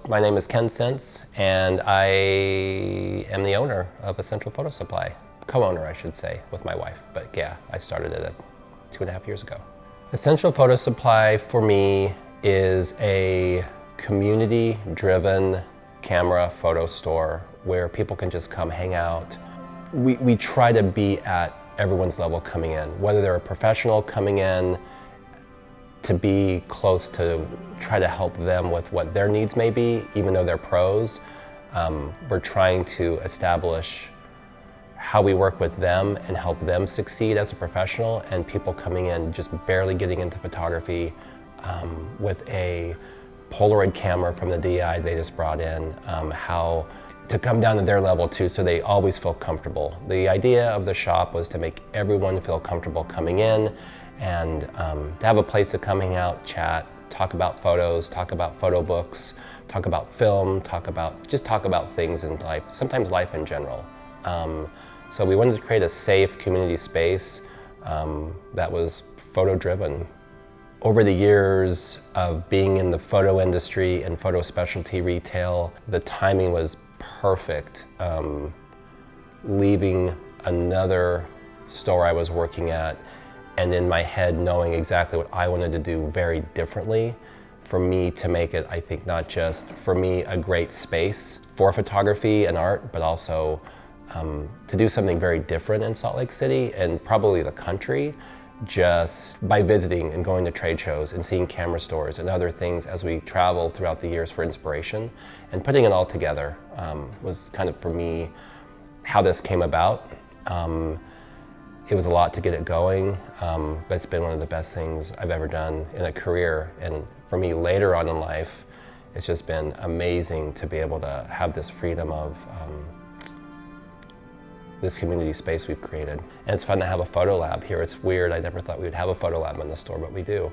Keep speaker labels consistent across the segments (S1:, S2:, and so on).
S1: My name is Ken Sentz, and I am the owner of Essential Photo Supply. Co-owner, I should say, with my wife. But yeah, I started it 2.5 years ago. Essential Photo Supply for me is a community-driven camera photo store where people can just come hang out. We try to be at everyone's level coming in, whether they're a professional coming in to be close to try to help them with what their needs may be, even though they're pros. We're trying to establish how we work with them and help them succeed as a professional, and people coming in just barely getting into photography with a Polaroid camera from the DI they just brought in, how to come down to their level too, so they always feel comfortable. The idea of the shop was to make everyone feel comfortable coming in and to have a place to come hang out, chat, talk about photos, talk about photo books, talk about film, talk about things in life, sometimes life in general. So we wanted to create a safe community space that was photo-driven. Over the years of being in the photo industry and photo specialty retail, the timing was perfect. Leaving another store I was working at, and in my head knowing exactly what I wanted to do very differently, for me to make it, I think, not just for me a great space for photography and art, but also to do something very different in Salt Lake City and probably the country, just by visiting and going to trade shows and seeing camera stores and other things as we travel throughout the years for inspiration. And putting it all together was kind of, for me, how this came about. It was a lot to get it going, but it's been one of the best things I've ever done in a career. And for me, later on in life, it's just been amazing to be able to have this freedom of this community space we've created. And it's fun to have a photo lab here. It's weird, I never thought we would have a photo lab in the store, but we do.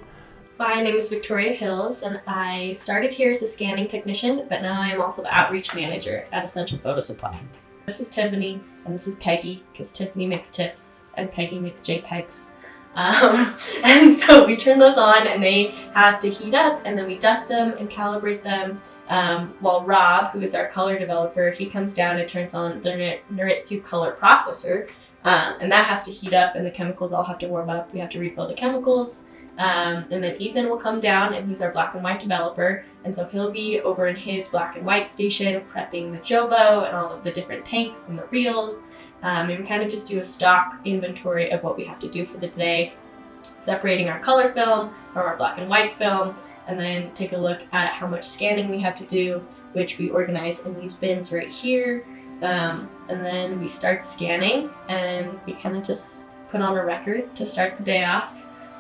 S2: My name is Victoria Hills, and I started here as a scanning technician, but now I am also the outreach manager at Essential Photo Supply. This is Tiffany, and this is Peggy, because Tiffany makes tips and Peggy makes JPEGs. And so we turn those on and they have to heat up, and then we dust them and calibrate them, while Rob, who is our color developer, he comes down and turns on the Noritsu color processor, and that has to heat up and the chemicals all have to warm up. We have to refill the chemicals, and then Ethan will come down, and he's our black and white developer, and so he'll be over in his black and white station prepping the Jobo and all of the different tanks and the reels. And we kind of just do a stock inventory of what we have to do for the day, separating our color film from our black and white film, and then take a look at how much scanning we have to do, which we organize in these bins right here. And then we start scanning, and we kind of just put on a record to start the day off.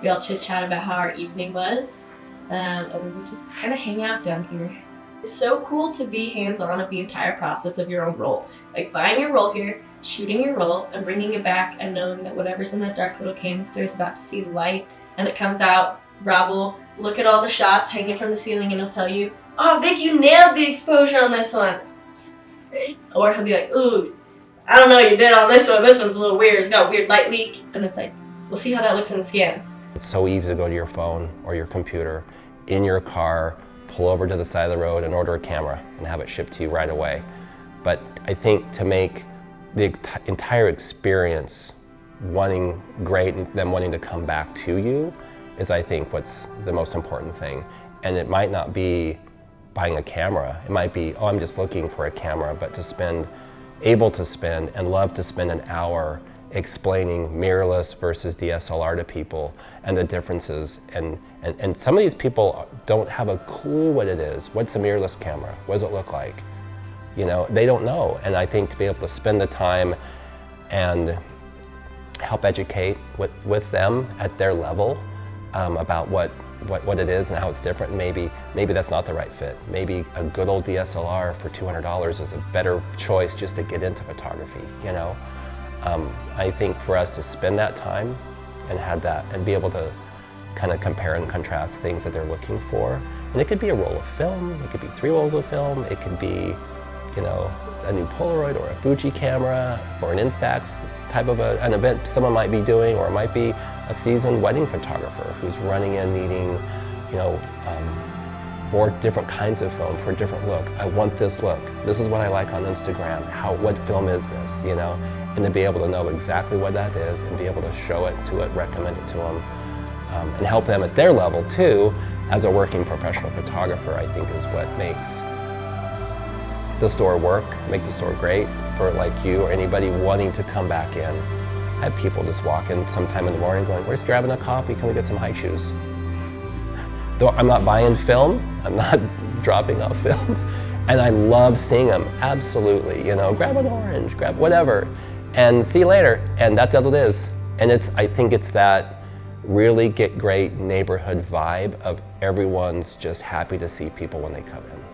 S2: We all chit chat about how our evening was, and we just kind of hang out down here. It's so cool to be hands-on of the entire process of your own roll. Like buying your roll here, shooting your roll, and bringing it back, and knowing that whatever's in that dark little canister is about to see the light, and it comes out. Rob will look at all the shots hanging from the ceiling, and he'll tell you, "Oh, Vic, you nailed the exposure on this one." Or he'll be like, "Ooh, I don't know what you did on this one. This one's a little weird. It's got a weird light leak." And it's like, we'll see how that looks in the scans.
S1: It's so easy to go to your phone or your computer, in your car, pull over to the side of the road and order a camera and have it shipped to you right away. But I think to make the entire experience wanting great and them wanting to come back to you is, I think, what's the most important thing. And it might not be buying a camera. It might be, oh, I'm just looking for a camera, but able to spend and love to spend an hour explaining mirrorless versus DSLR to people and the differences. And some of these people don't have a clue what it is. What's a mirrorless camera? What does it look like? You know, they don't know. And I think to be able to spend the time and help educate with them at their level about what it is and how it's different. Maybe that's not the right fit. Maybe a good old DSLR for $200 is a better choice just to get into photography, you know? I think for us to spend that time and have that and be able to kind of compare and contrast things that they're looking for. And it could be a roll of film, it could be 3 rolls of film, it could be, you know, a new Polaroid or a Fuji camera for an Instax type of an event someone might be doing, or it might be a seasoned wedding photographer who's running in needing, you know, or different kinds of film for a different look. I want this look. This is what I like on Instagram. What film is this, you know? And to be able to know exactly what that is and be able to show it to it, recommend it to them, and help them at their level too, as a working professional photographer, I think is what makes the store work, make the store great for like you or anybody wanting to come back in. I have people just walk in sometime in the morning going, we're just grabbing a coffee, can we get some high shoes? Though I'm not buying film, I'm not dropping off film, and I love seeing them, absolutely, you know, grab an orange, grab whatever, and see you later, and that's all it is. And I think it's that really get great neighborhood vibe of everyone's just happy to see people when they come in.